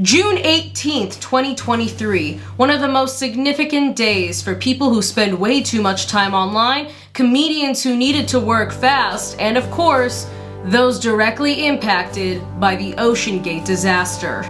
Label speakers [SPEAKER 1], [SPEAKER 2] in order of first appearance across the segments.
[SPEAKER 1] June 18th, 2023, one of the most significant days for people who spend way too much time online, comedians who needed to work fast, and of course, those directly impacted by the Oceangate disaster.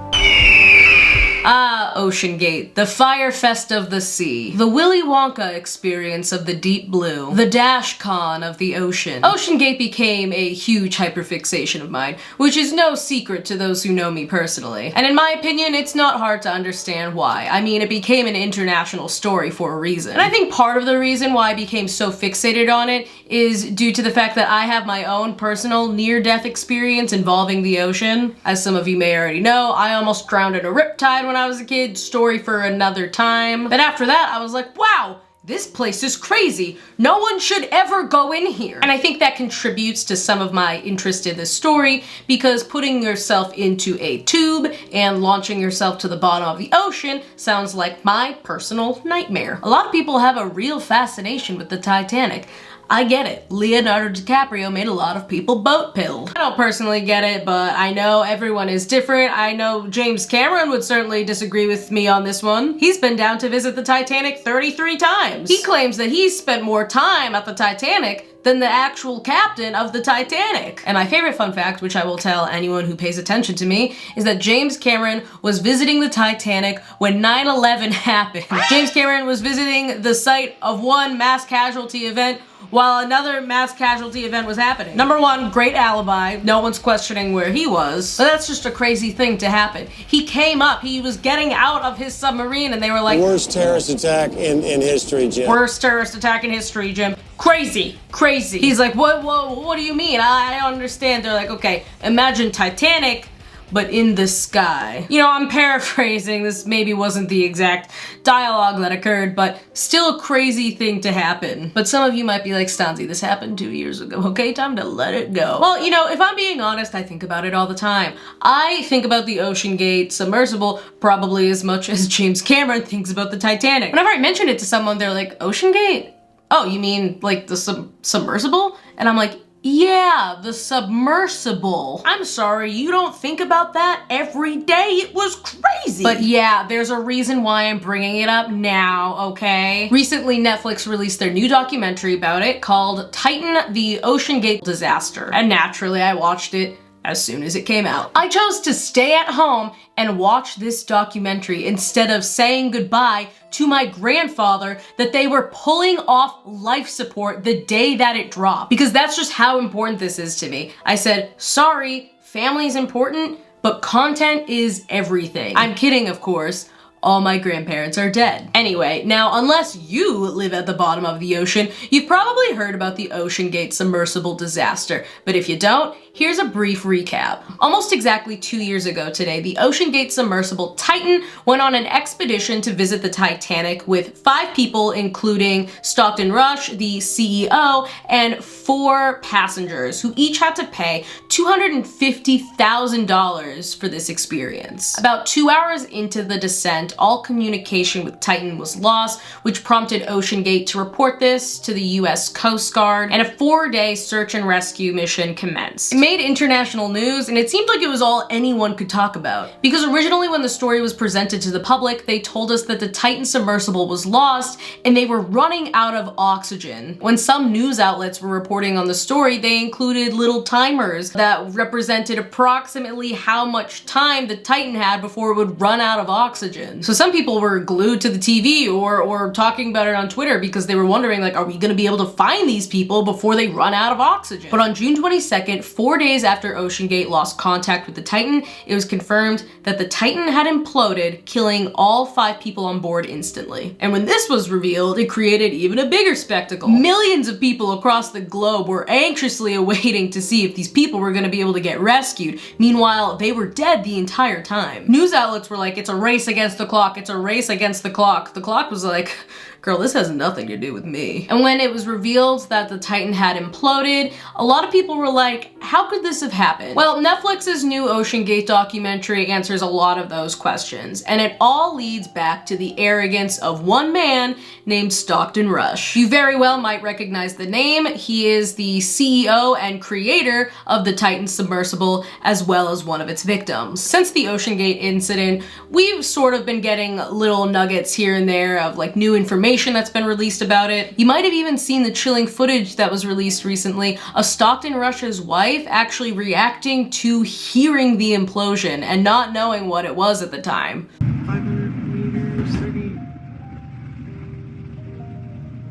[SPEAKER 1] Ah, Oceangate, the fire fest of the sea, the Willy Wonka experience of the deep blue, the Dash Con of the ocean. Oceangate became a huge hyperfixation of mine, which is no secret to those who know me personally. And in my opinion, it's not hard to understand why. I mean, it became an international story for a reason. And I think part of the reason why I became so fixated on it is due to the fact that I have my own personal near-death experience involving the ocean. As some of you may already know, I almost drowned in a riptide when I was a kid, story for another time. But after that, I was like, wow, this place is crazy. No one should ever go in here. And I think that contributes to some of my interest in this story, because putting yourself into a tube and launching yourself to the bottom of the ocean sounds like my personal nightmare. A lot of people have a real fascination with the Titanic. I get it. Leonardo DiCaprio made a lot of people boat pilled. I don't personally get it, but I know everyone is different. I know James Cameron would certainly disagree with me on this one. He's been down to visit the Titanic 33 times. He claims that he's spent more time at the Titanic than the actual captain of the Titanic. And my favorite fun fact, which I will tell anyone who pays attention to me, is that James Cameron was visiting the Titanic when 9/11 happened. James Cameron was visiting the site of one mass casualty event while another mass casualty event was happening. Number one, great alibi. No one's questioning where he was. But that's just a crazy thing to happen. He came up, he was getting out of his submarine, and they were like,
[SPEAKER 2] worst terrorist attack in history, Jim.
[SPEAKER 1] Worst terrorist attack in history, Jim. Crazy, crazy. He's like, what do you mean? I don't understand. They're like, okay, imagine Titanic, but in the sky. You know, I'm paraphrasing, this maybe wasn't the exact dialogue that occurred, but still a crazy thing to happen. But some of you might be like, Stanzi, this happened 2 years ago, okay? Time to let it go. Well, you know, if I'm being honest, I think about it all the time. I think about the Oceangate submersible probably as much as James Cameron thinks about the Titanic. Whenever I mention it to someone, they're like, Oceangate? Oh, you mean like the submersible? And I'm like, yeah, the submersible. I'm sorry, you don't think about that every day? It was crazy. But yeah, there's a reason why I'm bringing it up now, okay? Recently, Netflix released their new documentary about it called Titan: The Oceangate Disaster. And naturally, I watched it as soon as it came out. I chose to stay at home and watch this documentary instead of saying goodbye to my grandfather that they were pulling off life support the day that it dropped. Because that's just how important this is to me. I said, sorry, family's important, but content is everything. I'm kidding, of course. All my grandparents are dead. Anyway, now unless you live at the bottom of the ocean, you've probably heard about the Oceangate submersible disaster. But if you don't, here's a brief recap. Almost exactly 2 years ago today, the Oceangate submersible Titan went on an expedition to visit the Titanic with 5 people, including Stockton Rush, the CEO, and 4 passengers, who each had to pay $250,000 for this experience. About 2 hours into the descent, all communication with Titan was lost, which prompted Oceangate to report this to the US Coast Guard, and a 4-day search and rescue mission commenced. It made international news, and it seemed like it was all anyone could talk about. Because originally when the story was presented to the public, they told us that the Titan submersible was lost, and they were running out of oxygen. When some news outlets were reporting on the story, they included little timers that represented approximately how much time the Titan had before it would run out of oxygen. So some people were glued to the TV or talking about it on Twitter because they were wondering, like, are we gonna be able to find these people before they run out of oxygen? But on June 22nd, 4 days after Oceangate lost contact with the Titan, it was confirmed that the Titan had imploded, killing all 5 people on board instantly. And when this was revealed, it created even a bigger spectacle. Millions of people across the globe were anxiously awaiting to see if these people were gonna be able to get rescued. Meanwhile, they were dead the entire time. News outlets were like, it's a race against the clock, it's a race against the clock. The clock was like, girl, this has nothing to do with me. And when it was revealed that the Titan had imploded, a lot of people were like, how could this have happened? Well, Netflix's new Oceangate documentary answers a lot of those questions, and it all leads back to the arrogance of one man named Stockton Rush. You very well might recognize the name. He is the CEO and creator of the Titan submersible, as well as one of its victims. Since the Oceangate incident, we've sort of been getting little nuggets here and there of like new information that's been released about it. You might have even seen the chilling footage that was released recently of Stockton Rush's wife actually reacting to hearing the implosion and not knowing what it was at the time.
[SPEAKER 3] 500 meters, 30.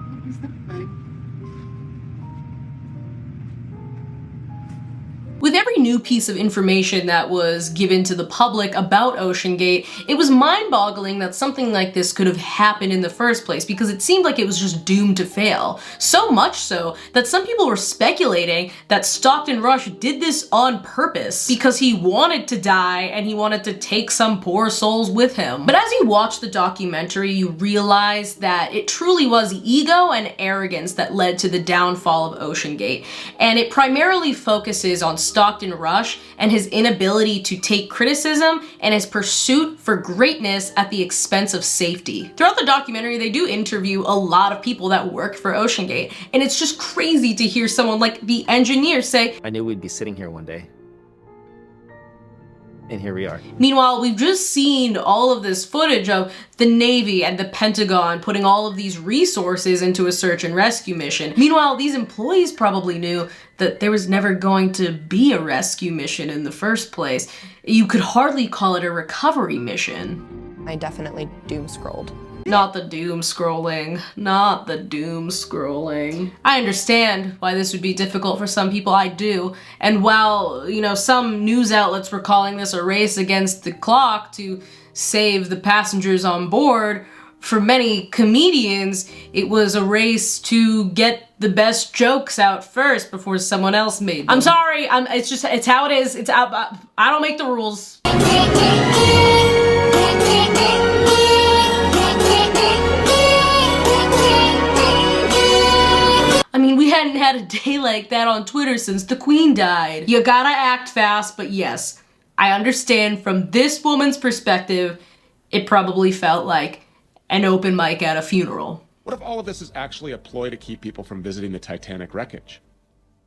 [SPEAKER 3] What is that thing?
[SPEAKER 1] With every new piece of information that was given to the public about Oceangate, it was mind-boggling that something like this could have happened in the first place, because it seemed like it was just doomed to fail. So much so that some people were speculating that Stockton Rush did this on purpose because he wanted to die and he wanted to take some poor souls with him. But as you watch the documentary, you realize that it truly was ego and arrogance that led to the downfall of Oceangate, and it primarily focuses on Stockton Rush and his inability to take criticism and his pursuit for greatness at the expense of safety. Throughout the documentary, they do interview a lot of people that worked for Oceangate, and it's just crazy to hear someone like the engineer say,
[SPEAKER 4] I knew we'd be sitting here one day. And here we are.
[SPEAKER 1] Meanwhile, we've just seen all of this footage of the Navy and the Pentagon putting all of these resources into a search and rescue mission. Meanwhile, these employees probably knew that there was never going to be a rescue mission in the first place. You could hardly call it a recovery mission.
[SPEAKER 5] I definitely doom scrolled.
[SPEAKER 1] Not the doom scrolling. Not the doom scrolling. I understand why this would be difficult for some people, I do. And while, you know, some news outlets were calling this a race against the clock to save the passengers on board, for many comedians, it was a race to get the best jokes out first before someone else made them. I'm sorry, it's how it is. I don't make the rules. I mean, we hadn't had a day like that on Twitter since the Queen died. You gotta act fast, but yes, I understand from this woman's perspective, it probably felt like an open mic at a funeral.
[SPEAKER 6] What if all of this is actually a ploy to keep people from visiting the Titanic wreckage?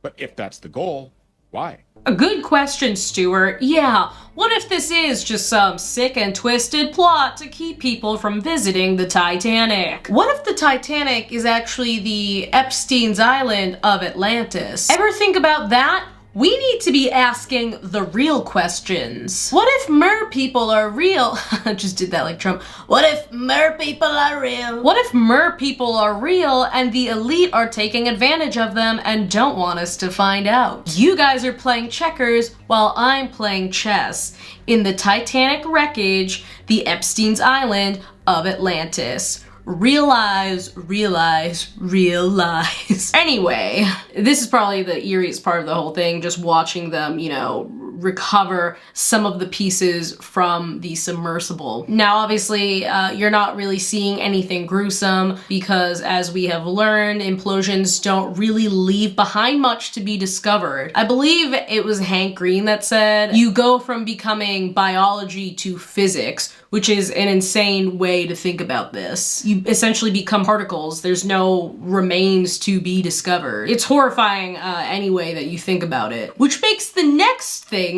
[SPEAKER 6] But if that's the goal, why?
[SPEAKER 1] A good question, Stuart. Yeah, what if this is just some sick and twisted plot to keep people from visiting the Titanic? What if the Titanic is actually the Epstein's Island of Atlantis? Ever think about that? We need to be asking the real questions. What if mer people are real? I just did that like Trump. What if mer people are real? What if mer people are real and the elite are taking advantage of them and don't want us to find out? You guys are playing checkers while I'm playing chess in the Titanic wreckage, the Epstein's Island of Atlantis. Realize, realize, realize. Anyway, this is probably the eeriest part of the whole thing, just watching them, you know, recover some of the pieces from the submersible. Now, obviously, you're not really seeing anything gruesome because, as we have learned, implosions don't really leave behind much to be discovered. I believe it was Hank Green that said, you go from becoming biology to physics, which is an insane way to think about this. You essentially become particles. There's no remains to be discovered. It's horrifying any way that you think about it, which makes the next thing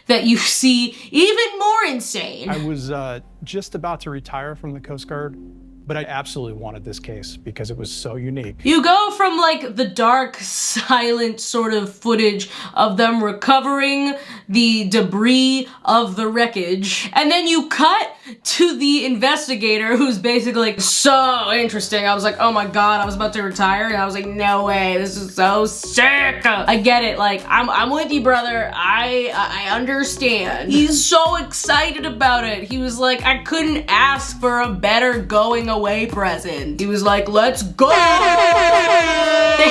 [SPEAKER 1] that you see even more insane.
[SPEAKER 7] I was just about to retire from the Coast Guard, but I absolutely wanted this case because it was so unique.
[SPEAKER 1] You go from like the dark, silent sort of footage of them recovering the debris of the wreckage, and then you cut to the investigator who's basically like, so interesting. I was like, oh my god, I was about to retire, and I was like, no way, this is so sick. I get it, like, I'm with you, brother. I understand. He's so excited about it. He was like, I couldn't ask for a better going away present. He was like, let's go. They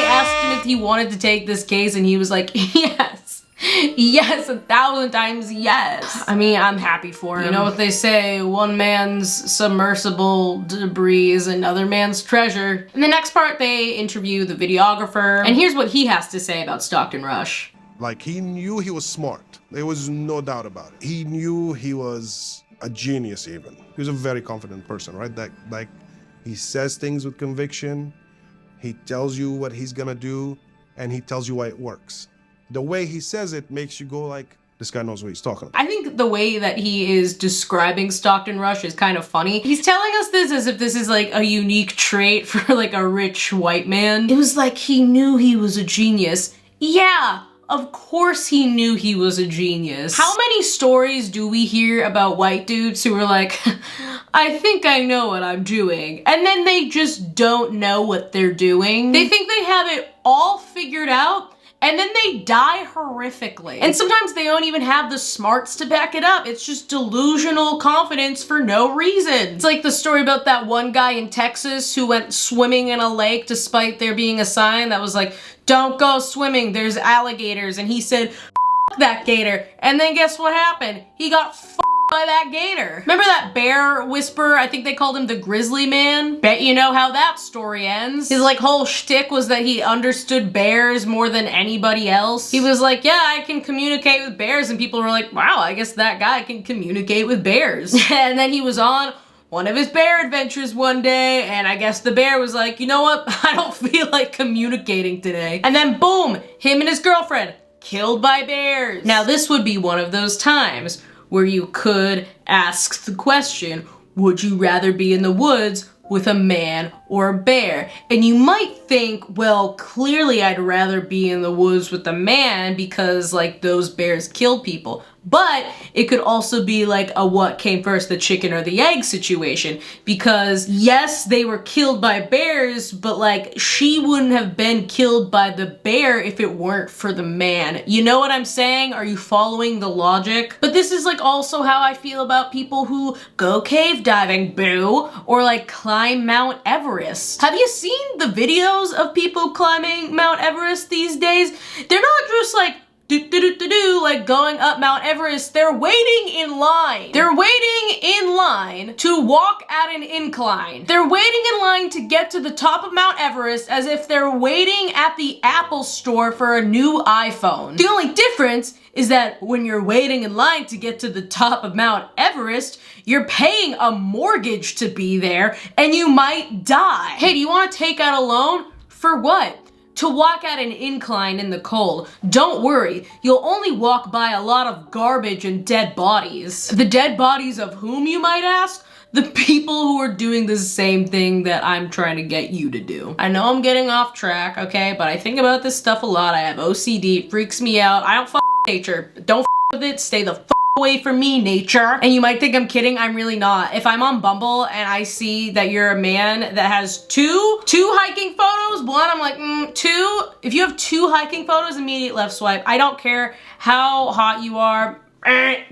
[SPEAKER 1] asked him if he wanted to take this case, and he was like, yes. Yes, 1,000 times yes. I mean, I'm happy for him. You know what they say, one man's submersible debris is another man's treasure. In the next part, they interview the videographer, and here's what he has to say about Stockton Rush.
[SPEAKER 4] Like, he knew he was smart. There was no doubt about it. He knew he was a genius even. He was a very confident person, right? Like, he says things with conviction, he tells you what he's gonna do, and he tells you why it works. The way he says it makes you go like, this guy knows what he's talking about.
[SPEAKER 1] I think the way that he is describing Stockton Rush is kind of funny. He's telling us this as if this is like a unique trait for like a rich white man. It was like he knew he was a genius. Yeah, of course he knew he was a genius. How many stories do we hear about white dudes who are like, I think I know what I'm doing, and then they just don't know what they're doing? They think they have it all figured out, and then they die horrifically. And sometimes they don't even have the smarts to back it up. It's just delusional confidence for no reason. It's like the story about that one guy in Texas who went swimming in a lake despite there being a sign that was like, don't go swimming, there's alligators. And he said, F that gator. And then guess what happened? He got f***ed by that gator. Remember that bear whisperer? I think they called him the grizzly man. Bet you know how that story ends. His like whole shtick was that he understood bears more than anybody else. He was like, yeah, I can communicate with bears, and people were like, wow, I guess that guy can communicate with bears. And then he was on one of his bear adventures one day, and I guess the bear was like, you know what? I don't feel like communicating today. And then boom, him and his girlfriend killed by bears. Now this would be one of those times where you could ask the question, would you rather be in the woods with a man or a bear? And you might think, well, clearly I'd rather be in the woods with a man because like those bears kill people. But it could also be like a what came first, the chicken or the egg situation, because yes, they were killed by bears, but like she wouldn't have been killed by the bear if it weren't for the man. You know what I'm saying? Are you following the logic? But this is like also how I feel about people who go cave diving, boo, or like climb Mount Everest. Have you seen the videos of people climbing Mount Everest these days? They're not just like like going up Mount Everest. They're waiting in line. They're waiting in line to walk at an incline. They're waiting in line to get to the top of Mount Everest as if they're waiting at the Apple store for a new iPhone. The only difference is that when you're waiting in line to get to the top of Mount Everest, you're paying a mortgage to be there and you might die. Hey, do you want to take out a loan? For what? To walk at an incline in the cold. Don't worry, you'll only walk by a lot of garbage and dead bodies. The dead bodies of whom, you might ask? The people who are doing the same thing that I'm trying to get you to do. I know I'm getting off track, okay, but I think about this stuff a lot. I have OCD, it freaks me out. I don't f with nature. Don't f with it, stay the f away from me, nature. And you might think I'm kidding, I'm really not. If I'm on Bumble and I see that you're a man that has two hiking photos, one, I'm like, two? If you have 2 hiking photos, immediate left swipe. I don't care how hot you are,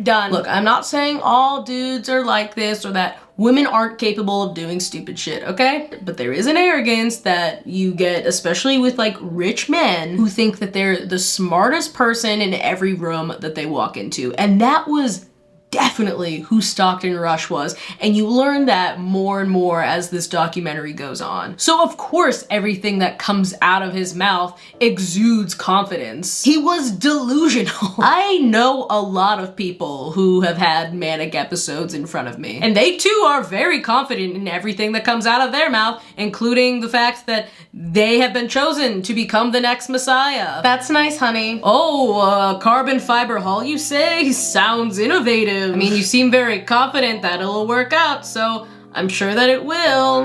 [SPEAKER 1] done. Look, I'm not saying all dudes are like this or that women aren't capable of doing stupid shit, okay? But there is an arrogance that you get, especially with like rich men who think that they're the smartest person in every room that they walk into. And that was definitely who Stockton Rush was, and you learn that more and more as this documentary goes on. So of course everything that comes out of his mouth exudes confidence. He was delusional. I know a lot of people who have had manic episodes in front of me, and they too are very confident in everything that comes out of their mouth, including the fact that they have been chosen to become the next messiah. That's nice, honey. Oh, carbon fiber hull, you say? Sounds innovative. I mean, you seem very confident that it'll work out, so I'm sure that it will.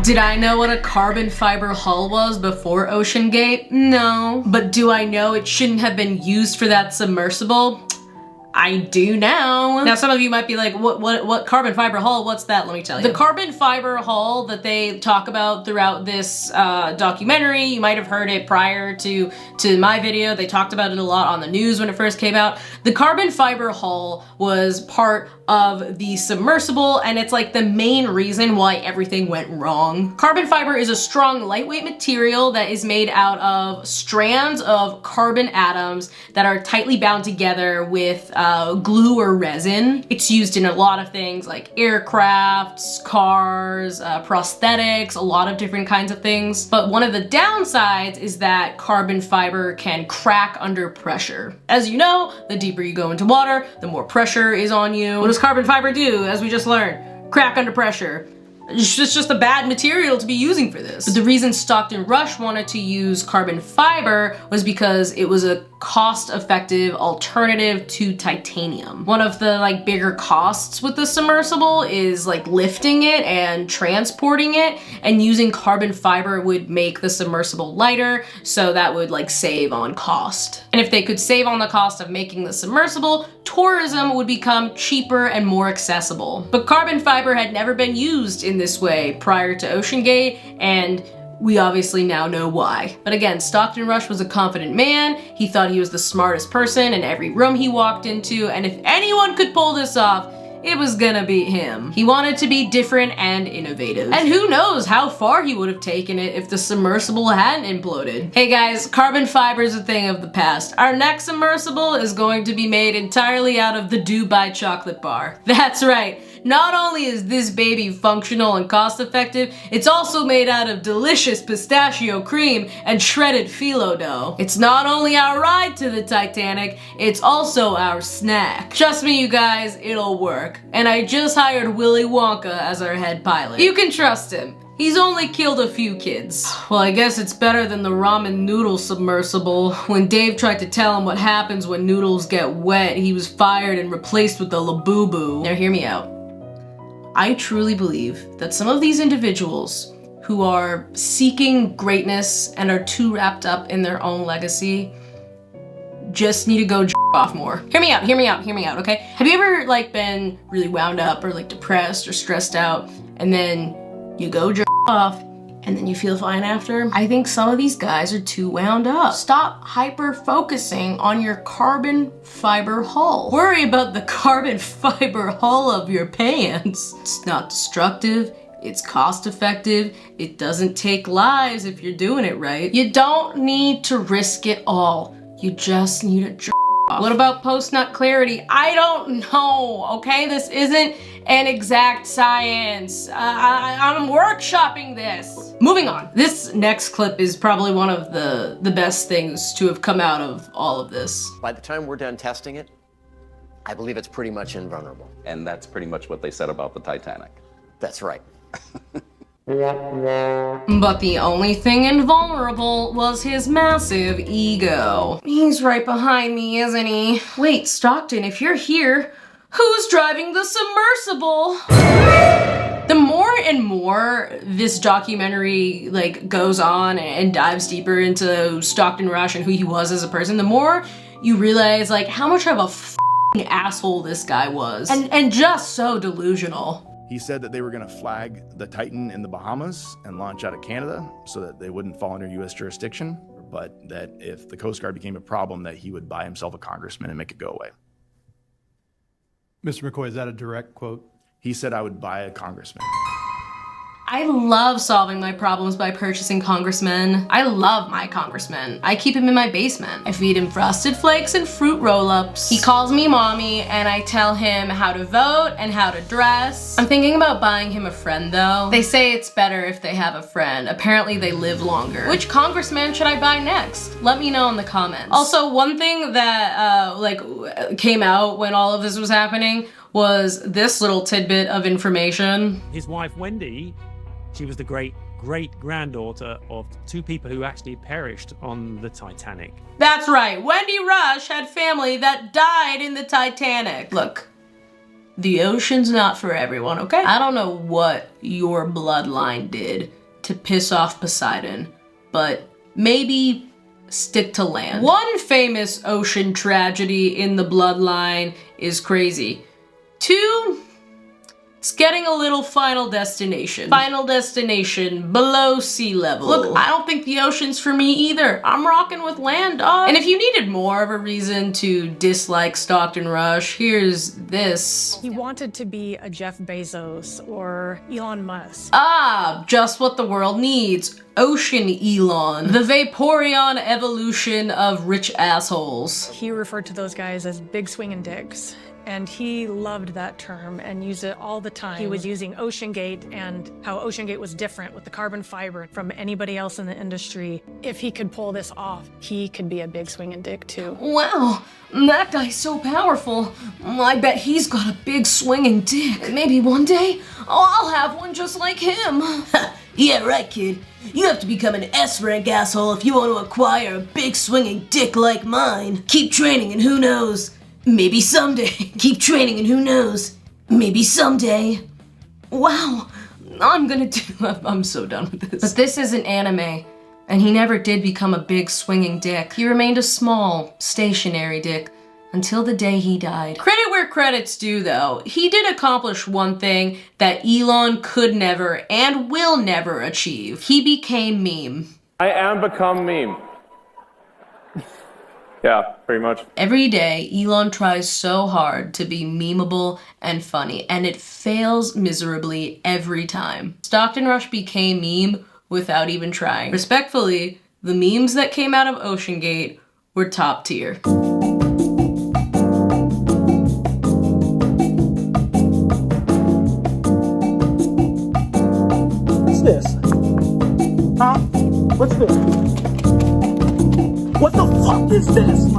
[SPEAKER 1] Did I know what a carbon fiber hull was before Oceangate? No. But do I know it shouldn't have been used for that submersible? I do now. Now some of you might be like, what carbon fiber hull, what's that? Let me tell you. The carbon fiber hull that they talk about throughout this documentary, you might have heard it prior to my video. They talked about it a lot on the news when it first came out. The carbon fiber hull was part of the submersible, and it's like the main reason why everything went wrong. Carbon fiber is a strong, lightweight material that is made out of strands of carbon atoms that are tightly bound together with glue or resin. It's used in a lot of things like aircrafts, cars, prosthetics, a lot of different kinds of things. But one of the downsides is that carbon fiber can crack under pressure. As you know, the deeper you go into water, the more pressure is on you. What does carbon fiber do, as we just learned? Crack under pressure. It's just a bad material to be using for this. But the reason Stockton Rush wanted to use carbon fiber was because it was a cost-effective alternative to titanium. One of the bigger costs with the submersible is lifting it and transporting it, and using carbon fiber would make the submersible lighter, so that would save on cost. And if they could save on the cost of making the submersible, tourism would become cheaper and more accessible. But carbon fiber had never been used in this way prior to Oceangate, and we obviously now know why. But again, Stockton Rush was a confident man. He thought he was the smartest person in every room he walked into, and if anyone could pull this off, it was gonna be him. He wanted to be different and innovative. And who knows how far he would have taken it if the submersible hadn't imploded. Hey guys, carbon fiber is a thing of the past. Our next submersible is going to be made entirely out of the Dubai chocolate bar. That's right. Not only is this baby functional and cost-effective, it's also made out of delicious pistachio cream and shredded phyllo dough. It's not only our ride to the Titanic, it's also our snack. Trust me, you guys, it'll work. And I just hired Willy Wonka as our head pilot. You can trust him. He's only killed a few kids. Well, I guess it's better than the ramen noodle submersible. When Dave tried to tell him what happens when noodles get wet, he was fired and replaced with the Labubu. Now hear me out. I truly believe that some of these individuals who are seeking greatness and are too wrapped up in their own legacy just need to go off more. Hear me out, okay? Have you ever been really wound up or depressed or stressed out, and then you go off and then you feel fine after? I think some of these guys are too wound up. Stop hyper-focusing on your carbon fiber hull. Worry about the carbon fiber hull of your pants. It's not destructive, it's cost-effective, it doesn't take lives if you're doing it right. You don't need to risk it all. You just need to off. What about post-nut clarity? I don't know, okay? This isn't an exact science. I'm workshopping this. Moving on. This next clip is probably one of the best things to have come out of all of this.
[SPEAKER 8] By the time we're done testing it, I believe it's pretty much invulnerable.
[SPEAKER 9] And that's pretty much what they said about the Titanic.
[SPEAKER 8] That's right.
[SPEAKER 1] But the only thing invulnerable was his massive ego. He's right behind me, isn't he? Wait, Stockton, if you're here, who's driving the submersible? The more and more this documentary goes on and dives deeper into Stockton Rush and who he was as a person, the more you realize how much of a f***ing asshole this guy was. And just so delusional.
[SPEAKER 10] He said that they were going to flag the Titan in the Bahamas and launch out of Canada so that they wouldn't fall under U.S. jurisdiction, but that if the Coast Guard became a problem, that he would buy himself a congressman and make it go away.
[SPEAKER 7] Mr. McCoy, is that a direct quote?
[SPEAKER 10] He said I would buy a congressman.
[SPEAKER 1] I love solving my problems by purchasing congressmen. I love my congressman. I keep him in my basement. I feed him Frosted Flakes and fruit roll-ups. He calls me mommy and I tell him how to vote and how to dress. I'm thinking about buying him a friend though. They say it's better if they have a friend. Apparently they live longer. Which congressman should I buy next? Let me know in the comments. Also, one thing that came out when all of this was happening was this little tidbit of information.
[SPEAKER 11] His wife Wendy, she was the great-great-granddaughter of two people who actually perished on the Titanic.
[SPEAKER 1] That's right, Wendy Rush had family that died in the Titanic. Look, the ocean's not for everyone, okay? I don't know what your bloodline did to piss off Poseidon, but maybe stick to land. One famous ocean tragedy in the bloodline is crazy. 2, it's getting a little Final Destination. Final Destination, below sea level. Look, I don't think the ocean's for me either. I'm rocking with land, dog. And if you needed more of a reason to dislike Stockton Rush, here's this.
[SPEAKER 12] He wanted to be a Jeff Bezos or Elon Musk.
[SPEAKER 1] Ah, just what the world needs. Ocean Elon. The Vaporeon evolution of rich assholes.
[SPEAKER 12] He referred to those guys as big swinging dicks. And he loved that term and used it all the time. He was using Oceangate and how Oceangate was different with the carbon fiber from anybody else in the industry. If he could pull this off, he could be a big swinging dick too.
[SPEAKER 1] Wow, that guy's so powerful. I bet he's got a big swinging dick. Maybe one day, I'll have one just like him.
[SPEAKER 13] Yeah, right, kid. You have to become an S-rank asshole if you want to acquire a big swinging dick like mine. Keep training and who knows, maybe someday. Keep training and who knows, maybe someday.
[SPEAKER 1] Wow, I'm so done with this. But this is an anime, and he never did become a big swinging dick. He remained a small, stationary dick until the day he died. Credit where credit's due though. He did accomplish one thing that Elon could never and will never achieve. He became meme.
[SPEAKER 14] I am become meme. Yeah, pretty much.
[SPEAKER 1] Every day, Elon tries so hard to be memeable and funny, and it fails miserably every time. Stockton Rush became meme without even trying. Respectfully, the memes that came out of Oceangate were top tier.
[SPEAKER 15] What's this? Huh? What's this? What the fuck is this?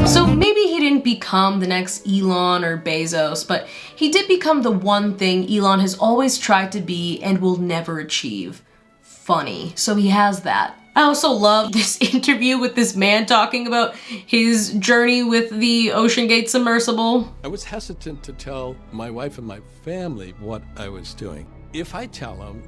[SPEAKER 1] So maybe he didn't become the next Elon or Bezos, but he did become the one thing Elon has always tried to be and will never achieve. Funny. So he has that. I also love this interview with this man talking about his journey with the Oceangate submersible.
[SPEAKER 16] I was hesitant to tell my wife and my family what I was doing. If I tell them,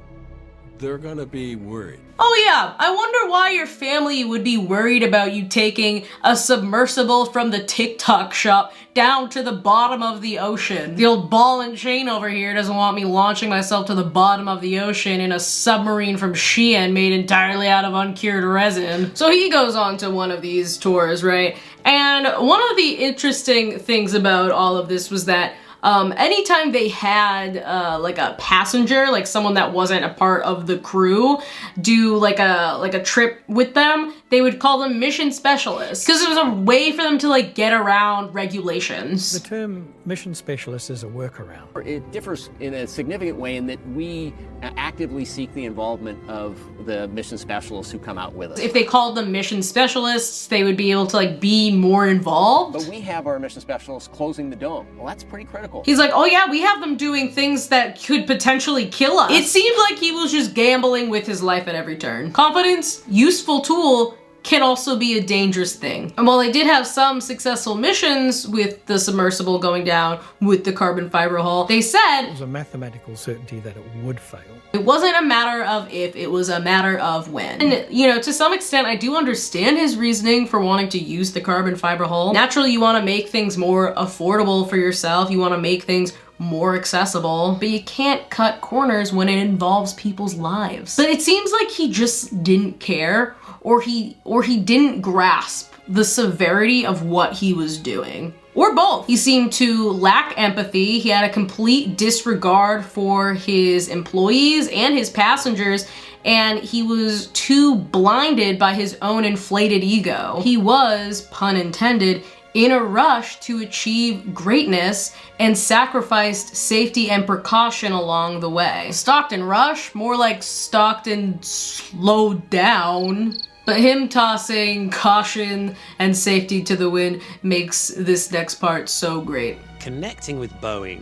[SPEAKER 16] they're gonna be worried.
[SPEAKER 1] Oh yeah, I wonder why your family would be worried about you taking a submersible from the TikTok shop down to the bottom of the ocean. The old ball and chain over here doesn't want me launching myself to the bottom of the ocean in a submarine from Shein made entirely out of uncured resin. So he goes on to one of these tours, right? And one of the interesting things about all of this was that anytime they had like a passenger, like someone that wasn't a part of the crew, do like a trip with them, they would call them mission specialists because it was a way for them to like get around regulations.
[SPEAKER 17] The term mission specialist is a workaround.
[SPEAKER 8] It differs in a significant way in that we actively seek the involvement of the mission specialists who come out with us.
[SPEAKER 1] If they called them mission specialists, they would be able to like be more involved.
[SPEAKER 8] But we have our mission specialists closing the dome. Well, that's pretty critical.
[SPEAKER 1] He's like, oh yeah, we have them doing things that could potentially kill us. It seemed like he was just gambling with his life at every turn. Confidence, useful tool, can also be a dangerous thing. And while they did have some successful missions with the submersible going down with the carbon fiber hull, they said
[SPEAKER 17] it was a mathematical certainty that it would fail.
[SPEAKER 1] It wasn't a matter of if, it was a matter of when. And you know, to some extent, I do understand his reasoning for wanting to use the carbon fiber hull. Naturally, you want to make things more affordable for yourself. You want to make things more accessible, but you can't cut corners when it involves people's lives. But it seems like he just didn't care, or he didn't grasp the severity of what he was doing. Or both. He seemed to lack empathy. He had a complete disregard for his employees and his passengers, and he was too blinded by his own inflated ego. He was, pun intended, in a rush to achieve greatness and sacrificed safety and precaution along the way. Stockton Rush, more like Stockton slowed down. But him tossing caution and safety to the wind makes this next part so great.
[SPEAKER 11] Connecting with Boeing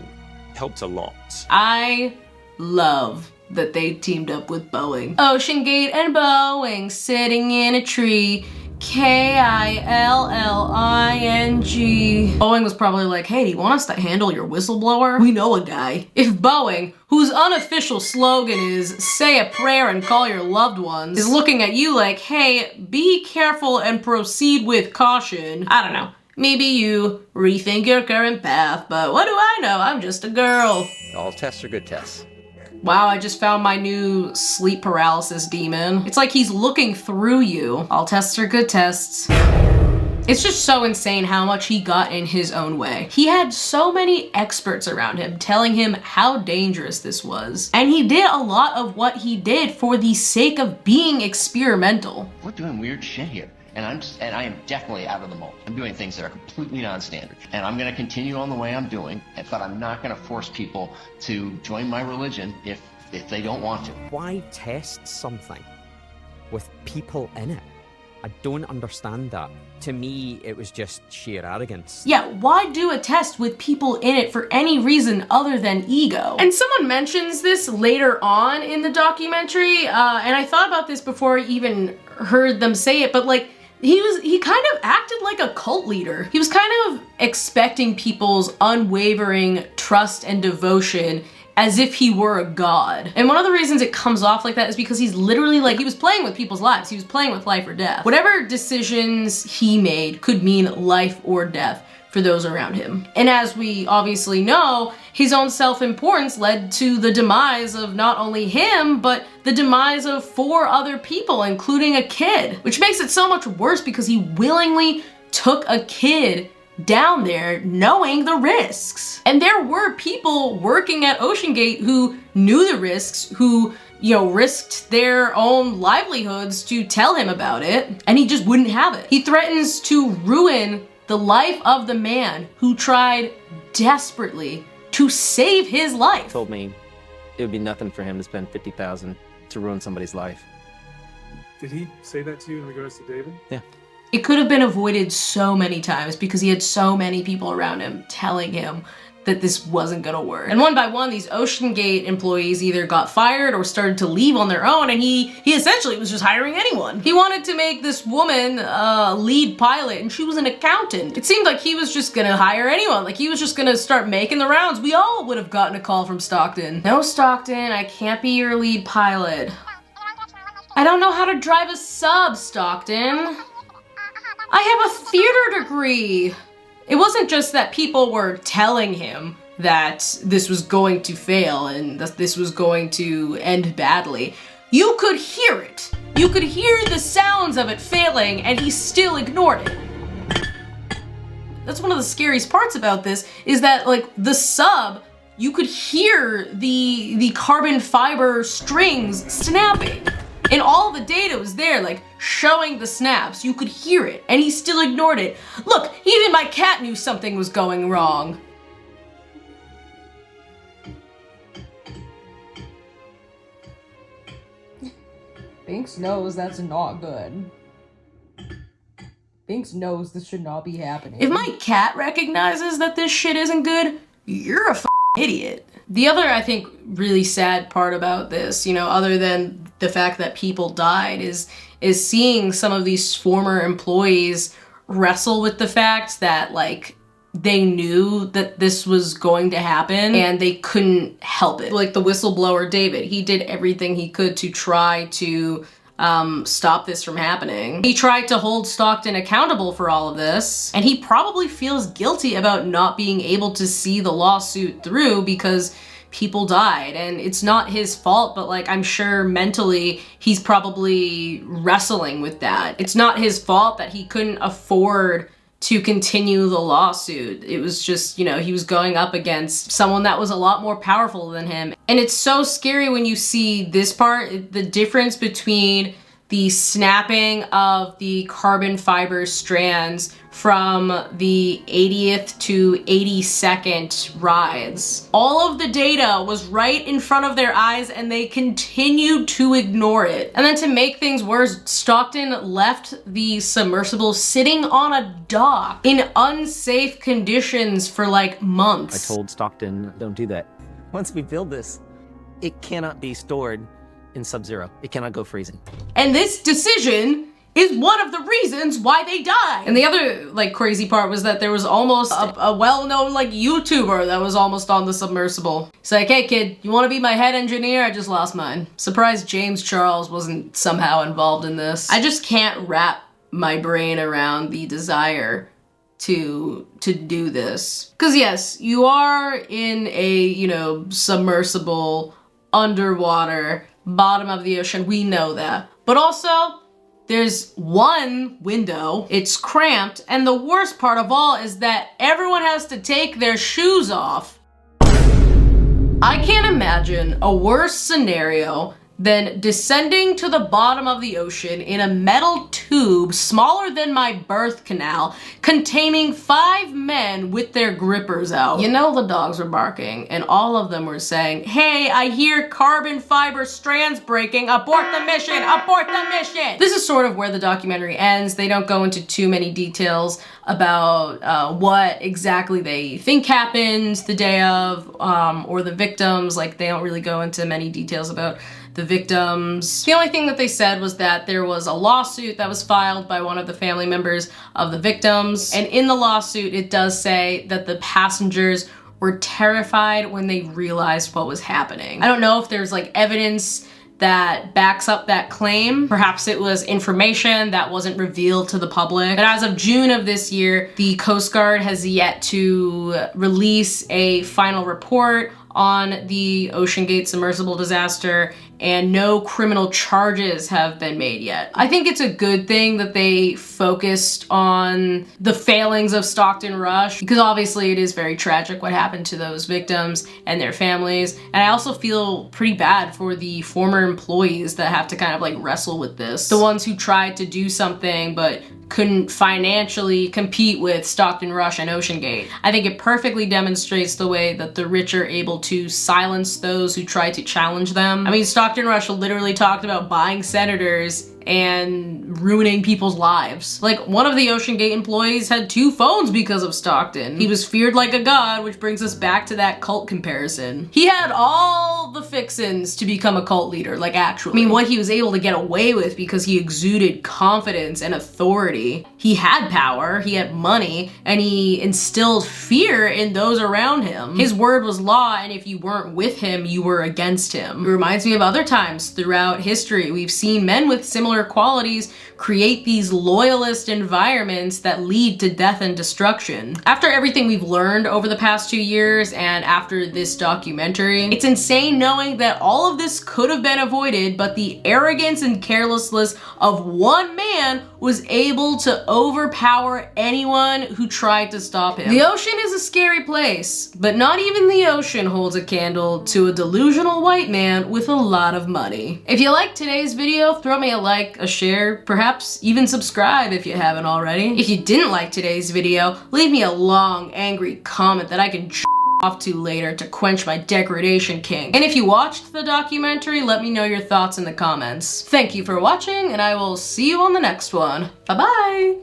[SPEAKER 11] helped a lot.
[SPEAKER 1] I love that they teamed up with Boeing. Oceangate and Boeing sitting in a tree, K-I-L-L-I-N-G. Boeing was probably like, hey, do you want us to handle your whistleblower? We know a guy. If Boeing, whose unofficial slogan is say a prayer and call your loved ones, is looking at you like, hey, be careful and proceed with caution, I don't know. Maybe you rethink your current path, but what do I know? I'm just a girl.
[SPEAKER 18] All tests are good tests.
[SPEAKER 1] Wow, I just found my new sleep paralysis demon. It's like he's looking through you. All tests are good tests. It's just so insane how much he got in his own way. He had so many experts around him telling him how dangerous this was. And he did a lot of what he did for the sake of being experimental.
[SPEAKER 19] We're doing weird shit here. And I am definitely out of the mold. I'm doing things that are completely non-standard. And I'm gonna continue on the way I'm doing, but I'm not gonna force people to join my religion if they don't want to.
[SPEAKER 18] Why test something with people in it? I don't understand that. To me, it was just sheer arrogance.
[SPEAKER 1] Yeah, why do a test with people in it for any reason other than ego? And someone mentions this later on in the documentary, and I thought about this before I even heard them say it, but like, he kind of acted like a cult leader. He was kind of expecting people's unwavering trust and devotion as if he were a god. And one of the reasons it comes off like that is because he's literally like, he was playing with people's lives. He was playing with life or death. Whatever decisions he made could mean life or death for those around him. And as we obviously know, his own self-importance led to the demise of not only him, but the demise of 4 other people, including a kid, which makes it so much worse because he willingly took a kid down there knowing the risks. And there were people working at Oceangate who knew the risks, who, you know, risked their own livelihoods to tell him about it, and he just wouldn't have it. He threatens to ruin the life of the man who tried desperately to save his life.
[SPEAKER 20] Told me it would be nothing for him to spend $50,000 to ruin somebody's life.
[SPEAKER 3] Did he say that to you in regards to David?
[SPEAKER 20] Yeah.
[SPEAKER 1] It could have been avoided so many times because he had so many people around him telling him that this wasn't gonna work. And one by one, these Oceangate employees either got fired or started to leave on their own, and he essentially was just hiring anyone. He wanted to make this woman lead pilot, and she was an accountant. It seemed like he was just gonna hire anyone, like he was just gonna start making the rounds. We all would have gotten a call from Stockton. No, Stockton, I can't be your lead pilot. I don't know how to drive a sub, Stockton. I have a theater degree. It wasn't just that people were telling him that this was going to fail and that this was going to end badly. You could hear it. You could hear the sounds of it failing, and he still ignored it. That's one of the scariest parts about this, is that like the sub, you could hear the carbon fiber strings snapping. And all the data was there, like, showing the snaps. You could hear it, and he still ignored it. Look, even my cat knew something was going wrong.
[SPEAKER 21] Binks knows that's not good. Binks knows this should not be happening.
[SPEAKER 1] If my cat recognizes that this shit isn't good, you're a idiot. The other, I think, really sad part about this, you know, other than the fact that people died, is seeing some of these former employees wrestle with the fact that, like, they knew that this was going to happen and they couldn't help it. Like the whistleblower David, he did everything he could to try to stop this from happening. He tried to hold Stockton accountable for all of this, and he probably feels guilty about not being able to see the lawsuit through because people died, and it's not his fault, but like I'm sure mentally he's probably wrestling with that. It's not his fault that he couldn't afford to continue the lawsuit. It was just, you know, he was going up against someone that was a lot more powerful than him. And it's so scary when you see this part, the difference between the snapping of the carbon fiber strands from the 80th to 82nd rides. All of the data was right in front of their eyes and they continued to ignore it. And then to make things worse, Stockton left the submersible sitting on a dock in unsafe conditions for like months.
[SPEAKER 20] I told Stockton, don't do that. Once we build this, it cannot be stored in sub-zero. It cannot go freezing.
[SPEAKER 1] And this decision is one of the reasons why they died. And the other like crazy part was that there was almost a well-known like YouTuber that was almost on the submersible. He's like, hey kid, you want to be my head engineer? I just lost mine. Surprised James Charles wasn't somehow involved in this. I just can't wrap my brain around the desire to do this. Cause yes, you are in a, you know, submersible, underwater, bottom of the ocean, we know that. But also, there's one window, it's cramped, and the worst part of all is that everyone has to take their shoes off. I can't imagine a worse scenario than descending to the bottom of the ocean in a metal tube smaller than my birth canal containing 5 men with their grippers out. You know the dogs were barking and all of them were saying, hey, I hear carbon fiber strands breaking, abort the mission, abort the mission! This is sort of where the documentary ends. They don't go into too many details about what exactly they think happened the day of, or the victims. Like, they don't really go into many details about the victims. The only thing that they said was that there was a lawsuit that was filed by one of the family members of the victims. And in the lawsuit, it does say that the passengers were terrified when they realized what was happening. I don't know if there's like evidence that backs up that claim. Perhaps it was information that wasn't revealed to the public. But as of June of this year, the Coast Guard has yet to release a final report on the Oceangate submersible disaster, and no criminal charges have been made yet. I think it's a good thing that they focused on the failings of Stockton Rush, because obviously it is very tragic what happened to those victims and their families. And I also feel pretty bad for the former employees that have to kind of like wrestle with this. The ones who tried to do something but couldn't financially compete with Stockton Rush and Oceangate. I think it perfectly demonstrates the way that the rich are able to silence those who try to challenge them. I mean, Stockton Rush literally talked about buying senators and ruining people's lives. Like, one of the Oceangate employees had 2 phones because of Stockton. He was feared like a god, which brings us back to that cult comparison. He had all the fixins to become a cult leader, like actually. I mean, what he was able to get away with because he exuded confidence and authority. He had power, he had money, and he instilled fear in those around him. His word was law, and if you weren't with him, you were against him. It reminds me of other times throughout history. We've seen men with similar qualities create these loyalist environments that lead to death and destruction. After everything we've learned over the past 2 years and after this documentary, it's insane knowing that all of this could have been avoided, but the arrogance and carelessness of one man was able to overpower anyone who tried to stop him. The ocean is a scary place, but not even the ocean holds a candle to a delusional white man with a lot of money. If you liked today's video, throw me a like, a share, perhaps even subscribe if you haven't already. If you didn't like today's video, leave me a long, angry comment that I can off to later to quench my degradation kink. And if you watched the documentary, let me know your thoughts in the comments. Thank you for watching, and I will see you on the next one. Bye-bye!